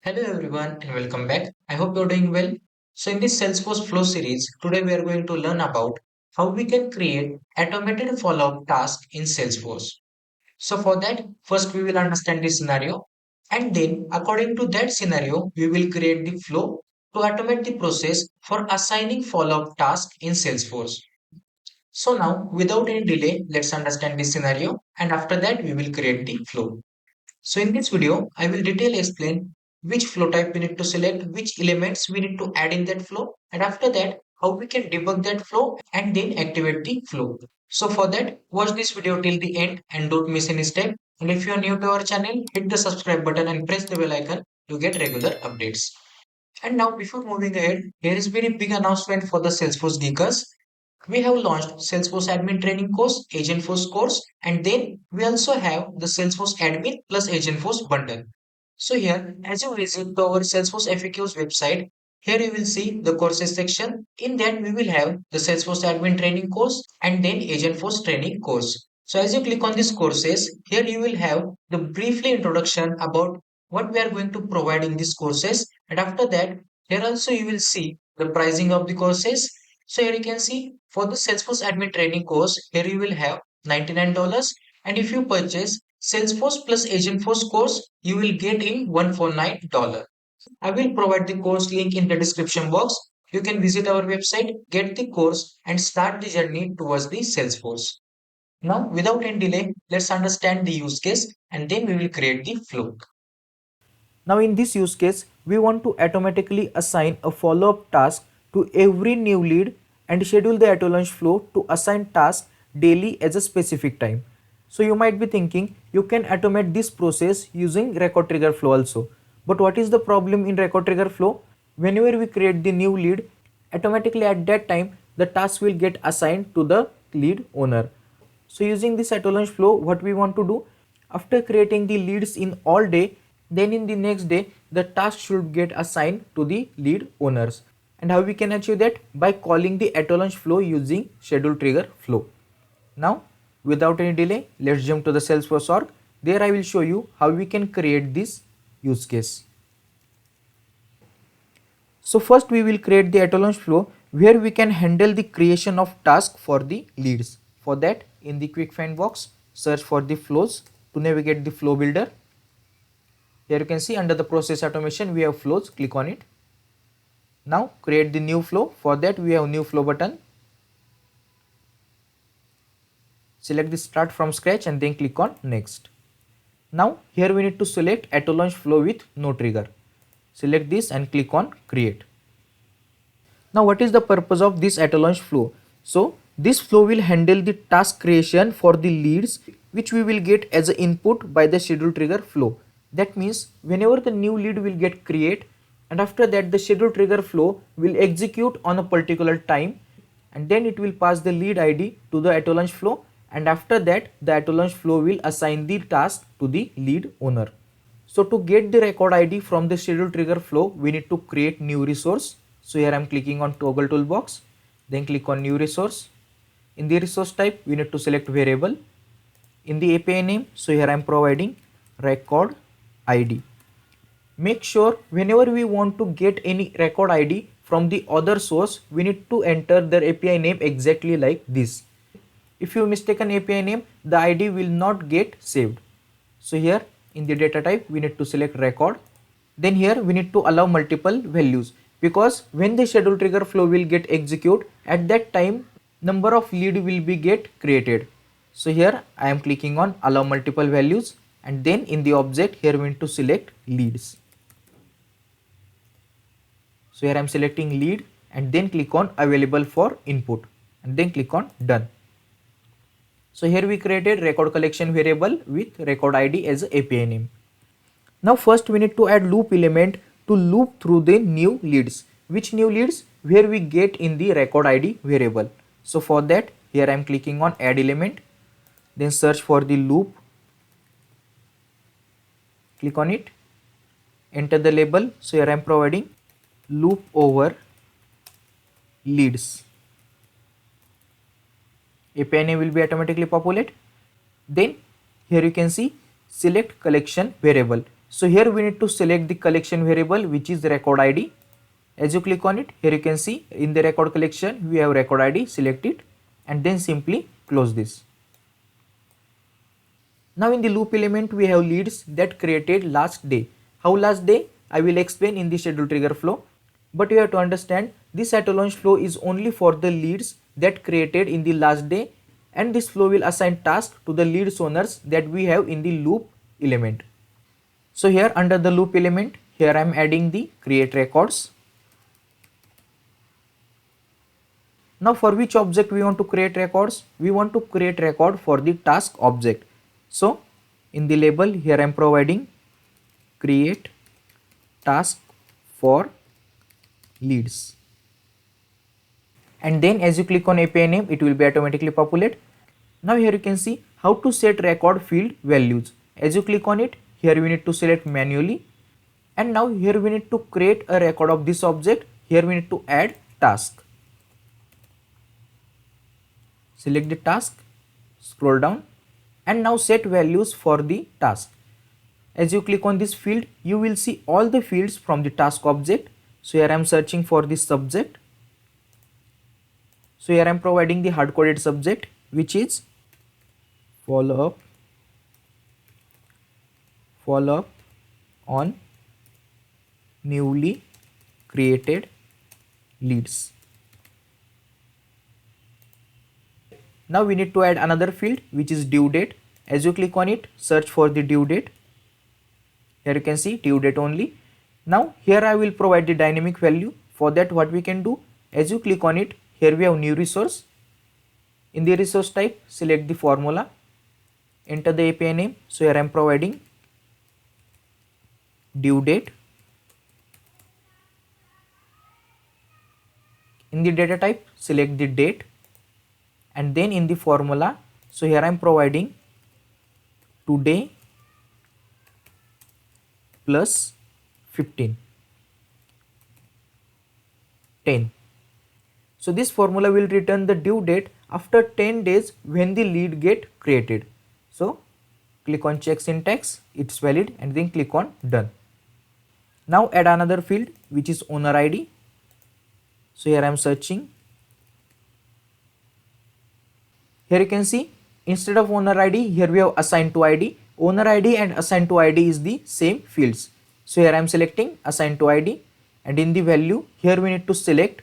Hello everyone and welcome back. I hope you're doing well. So in this Salesforce Flow series, today we are going to learn about how we can create automated follow-up tasks in Salesforce. So for that, first we will understand the scenario and then according to that scenario, we will create the flow to automate the process for assigning follow-up tasks in Salesforce. So now without any delay, let's understand the scenario and after that we will create the flow. So in this video, I will detail explain which flow type we need to select, which elements we need to add in that flow, and after that, how we can debug that flow and then activate the flow. So for that, watch this video till the end and don't miss any step. And if you are new to our channel, hit the subscribe button and press the bell icon to get regular updates. And now before moving ahead, here is very big announcement for the Salesforce geekers. We have launched Salesforce Admin Training course, Agentforce course, and then we also have the Salesforce Admin plus Agentforce bundle. So here, as you visit to our Salesforce FAQs website, here you will see the courses section. In that, we will have the Salesforce Admin Training course and then Agentforce Training course. So as you click on these courses, here you will have the briefly introduction about what we are going to provide in these courses. And after that, here also you will see the pricing of the courses. So here you can see for the Salesforce Admin Training course, here you will have $99. And if you purchase Salesforce plus Agentforce course, you will get in $149. I will provide the course link in the description box. You can visit our website, get the course, and start the journey towards the Salesforce. Now, without any delay, let's understand the use case and then we will create the flow. Now in this use case, we want to automatically assign a follow-up task to every new lead and schedule the autolaunch flow to assign tasks daily as a specific time. So you might be thinking you can automate this process using record trigger flow also. But what is the problem in record trigger flow? Whenever we create the new lead, automatically at that time the task will get assigned to the lead owner. So using this autolaunch flow, what we want to do, after creating the leads in all day, then in the next day the task should get assigned to the lead owners. And how we can achieve that? By calling the autolaunch flow using schedule trigger flow. Now without any delay, let's jump to the Salesforce org. There I will show you how we can create this use case. So first we will create the autolaunch flow where we can handle the creation of task for the leads. For that, in the quick find box, search for the flows to navigate the flow builder. Here you can see under the process automation we have flows, click on it. Now create the new flow. For that we have new flow button. Select the start from scratch and then click on next. Now here we need to select autolaunch flow with no trigger. Select this and click on create. Now what is the purpose of this autolaunch flow? So this flow will handle the task creation for the leads which we will get as an input by the schedule trigger flow. That means whenever the new lead will get create and after that the schedule trigger flow will execute on a particular time and then it will pass the lead ID to the autolaunch flow and after that the autolaunch flow will assign the task to the lead owner. So to get the record ID from the schedule trigger flow, we need to create new resource. So here I am clicking on toggle toolbox, then click on new resource. In the resource type, we need to select variable. In the API name, so here I am providing record ID. Make sure whenever we want to get any record ID from the other source, we need to enter their API name exactly like this. If you mistaken API name, the ID will not get saved. So here in the data type, we need to select record. Then here we need to allow multiple values because when the schedule trigger flow will get execute, at that time number of lead will be get created. So here I am clicking on allow multiple values and then in the object here we need to select leads. So here I am selecting lead and then click on available for input and then click on done. So here we created record collection variable with record ID as API name. Now first we need to add loop element to loop through the new leads. Which new leads? Where we get in the record ID variable. So for that here I am clicking on add element, then search for the loop, click on it, enter the label. So here I am providing loop over leads. API name will be automatically populate. Then here you can see select collection variable. So here we need to select the collection variable, which is the record ID. As you click on it, here you can see in the record collection we have record ID, select it and then simply close this. Now in the loop element we have leads that created last day. How last day? I will explain in the schedule trigger flow. But you have to understand this autolaunched flow is only for the leads that created in the last day, and this flow will assign tasks to the leads owners that we have in the loop element. So here under the loop element, here I am adding the create records. Now for which object we want to create records? We want to create record for the task object. So in the label here I am providing create task for leads. And then as you click on API name, it will be automatically populate. Now here you can see how to set record field values. As you click on it, here we need to select manually. And now here we need to create a record of this object. Here we need to add task. Select the task, scroll down and now set values for the task. As you click on this field, you will see all the fields from the task object. So here I am searching for this subject. So here I am providing the hard-coded subject, which is follow up on newly created leads. Now we need to add another field, which is due date. As you click on it, search for the due date. Here you can see due date only. Now here I will provide the dynamic value. For that what we can do, as you click on it, here we have new resource. In the resource type, select the formula, enter the API name. So here I am providing due date. In the data type, select the date and then in the formula, so here I am providing today plus 15, 10. So this formula will return the due date after 10 days when the lead get created. So click on check syntax, it's valid and then click on done. Now add another field, which is owner ID. So here I am searching. Here you can see instead of owner ID, here we have assigned to ID. Owner ID and assigned to ID is the same fields. So here I am selecting assigned to ID and in the value here we need to select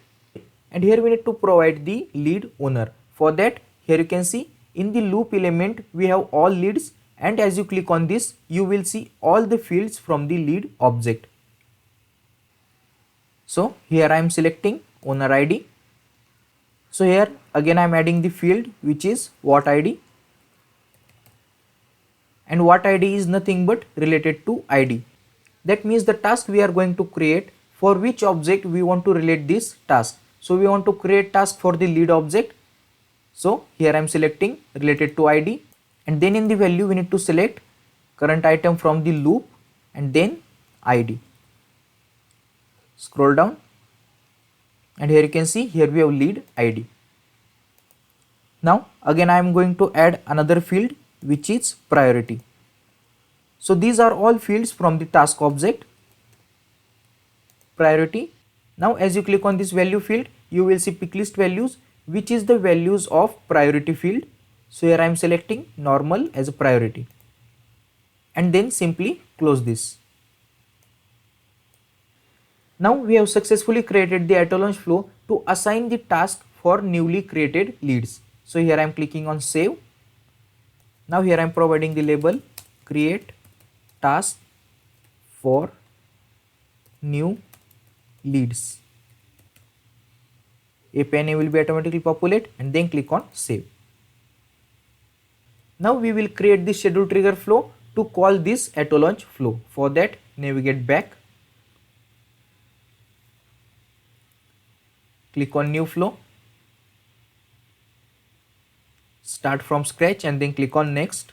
and here we need to provide the lead owner. For that, here you can see in the loop element we have all leads and as you click on this, you will see all the fields from the lead object. So here I am selecting owner ID. So here again I am adding the field, which is what ID, and what ID is nothing but related to ID. That means the task we are going to create, for which object we want to relate this task. So we want to create task for the lead object. So here I am selecting related to ID and then in the value we need to select current item from the loop and then ID. Scroll down and here you can see here we have lead ID. Now again I am going to add another field, which is priority. So these are all fields from the task object. Priority. Now as you click on this value field, you will see pick list values, which is the values of priority field. So here I am selecting normal as a priority and then simply close this. Now we have successfully created the autolaunched flow to assign the task for newly created leads. So here I am clicking on save. Now here I am providing the label create task for new leads. API name will be automatically populate and then click on save. Now we will create the schedule trigger flow to call this autolaunched flow. For that, navigate back, click on new flow, start from scratch and then click on next.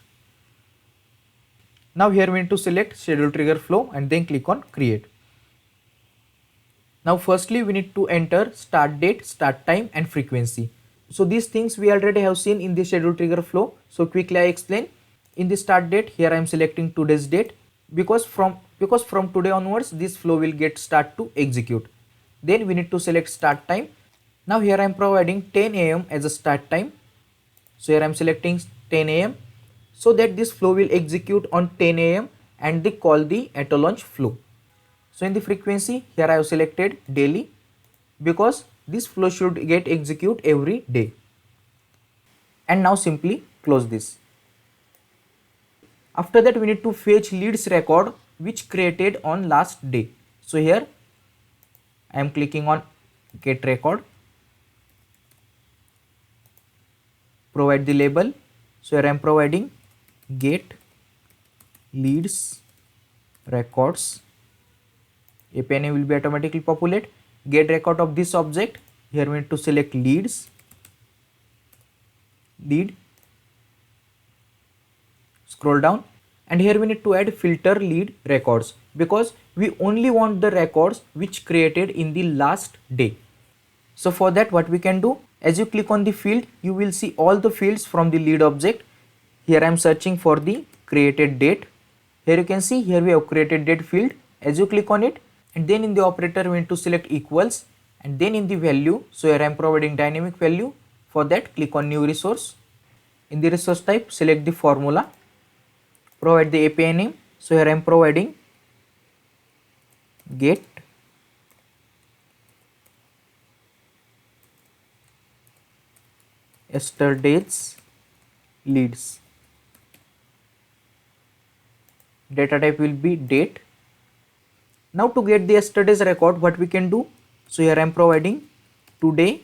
Now here we need to select schedule trigger flow and then click on create. Now firstly we need to enter start date, start time and frequency. So these things we already have seen in the schedule trigger flow. So quickly I explain. In the start date, here I am selecting today's date because from because from today onwards this flow will get start to execute. Then we need to select start time. Now here I am providing 10 a.m. as a start time. So here I am selecting 10 a.m. so that this flow will execute on 10 a.m. and they call the autolaunch flow. So in the frequency here I have selected daily because this flow should get execute every day. And now simply close this. After that we need to fetch leads record which created on last day. So here I am clicking on get record, provide the label. So here I am providing get leads records. API name will be automatically populate. Get record of this object. Here we need to select lead. Scroll down and here we need to add filter lead records because we only want the records which created in the last day. So for that what we can do, as you click on the field you will see all the fields from the lead object. Here I am searching for the created date. Here you can see here we have created date field. As you click on it and then in the operator we need to select equals and then in the value. So here I am providing dynamic value. For that click on new resource. In the resource type select the formula, provide the API name. So here I am providing get yesterday's leads. Data type will be date. Now to get the yesterday's record what we can do, so here I am providing today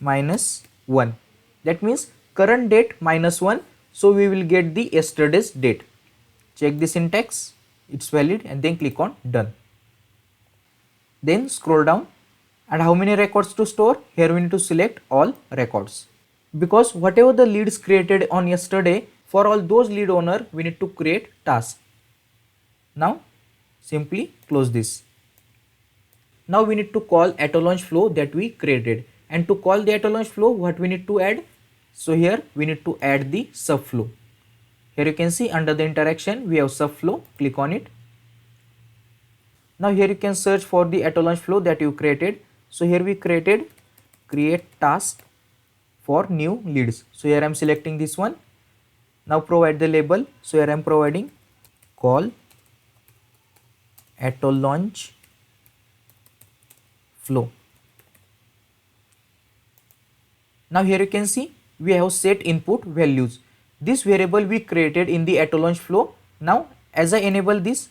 minus 1. That means current date minus 1. So we will get the yesterday's date. Check the syntax, it's valid and then click on done. Then scroll down and how many records to store? Here we need to select all records. Because whatever the leads created on yesterday, for all those lead owner we need to create task. Now simply close this. Now we need to call autolaunch flow that we created, and to call the autolaunch flow what we need to add? So here we need to add the subflow. Here you can see under the interaction we have subflow, click on it. Now here you can search for the autolaunch flow that you created. So here we created create task for new leads. So here I am selecting this one. Now provide the label. So here I am providing call autolaunch flow. Now here you can see we have set input values. This variable we created in the autolaunch flow. Now as I enable this,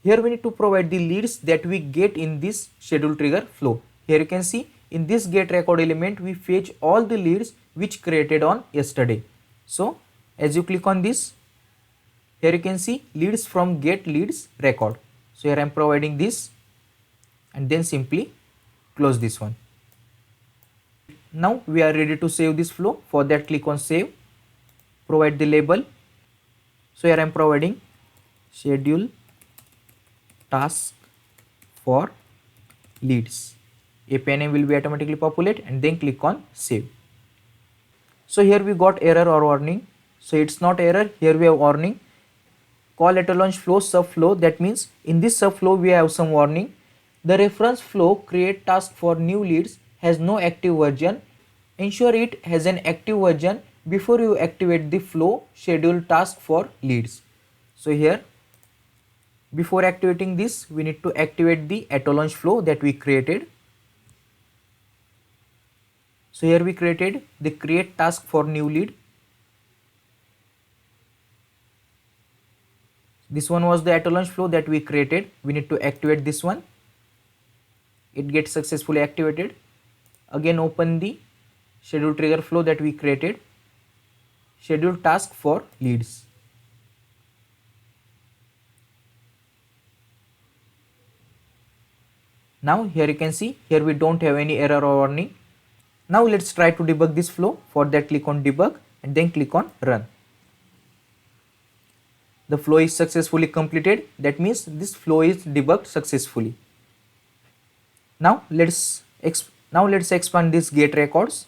here we need to provide the leads that we get in this schedule trigger flow. Here you can see in this get record element we fetch all the leads which created on yesterday. So as you click on this, here you can see leads from get leads record. So here I am providing this and then simply close this one. Now we are ready to save this flow. For that click on save, provide the label. So here I am providing schedule task for leads. API name will be automatically populate and then click on save. So here we got error or warning. So it's not error, here we have warning. Call autolaunch flow subflow, that means in this subflow we have some warning. The reference flow create task for new leads has no active version. Ensure it has an active version before you activate the flow schedule task for leads. So here before activating this we need to activate the autolaunch flow that we created. So here we created the create task for new lead. This one was the autolaunch flow that we created. We need to activate this one. It gets successfully activated. Again open the schedule trigger flow that we created. Schedule task for leads. Now here you can see here we don't have any error or warning. Now let's try to debug this flow. For that click on debug and then click on run. The flow is successfully completed. That means this flow is debugged successfully. Now let's expand this get records.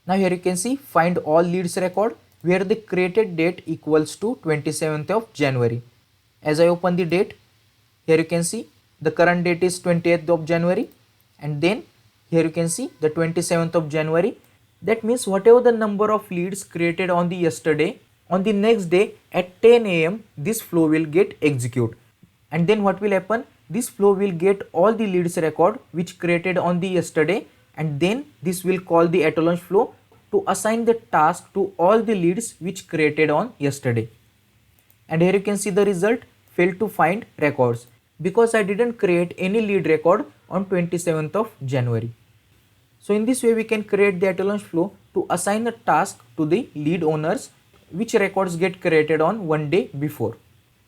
Now here you can see find all leads record where the created date equals to 27th of January. As I open the date, here you can see the current date is 20th of January, and then here you can see the 27th of January. That means whatever the number of leads created on the yesterday, on the next day at 10 a.m. this flow will get executed. And then what will happen? This flow will get all the leads record which created on the yesterday, and then this will call the autolaunched flow to assign the task to all the leads which created on yesterday. And here you can see the result failed to find records because I didn't create any lead record on 27th of January. So in this way we can create the autolaunched flow to assign a task to the lead owners which records get created on one day before.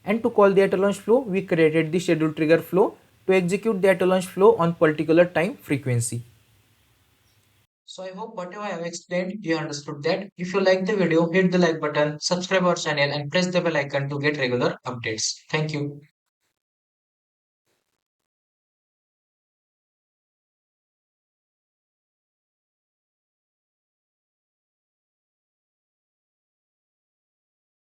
And to call the autolaunched flow, we created the schedule trigger flow to execute the autolaunched flow on particular time frequency. So I hope whatever I have explained, you understood that. If you like the video, hit the like button, subscribe our channel and press the bell icon to get regular updates. Thank you.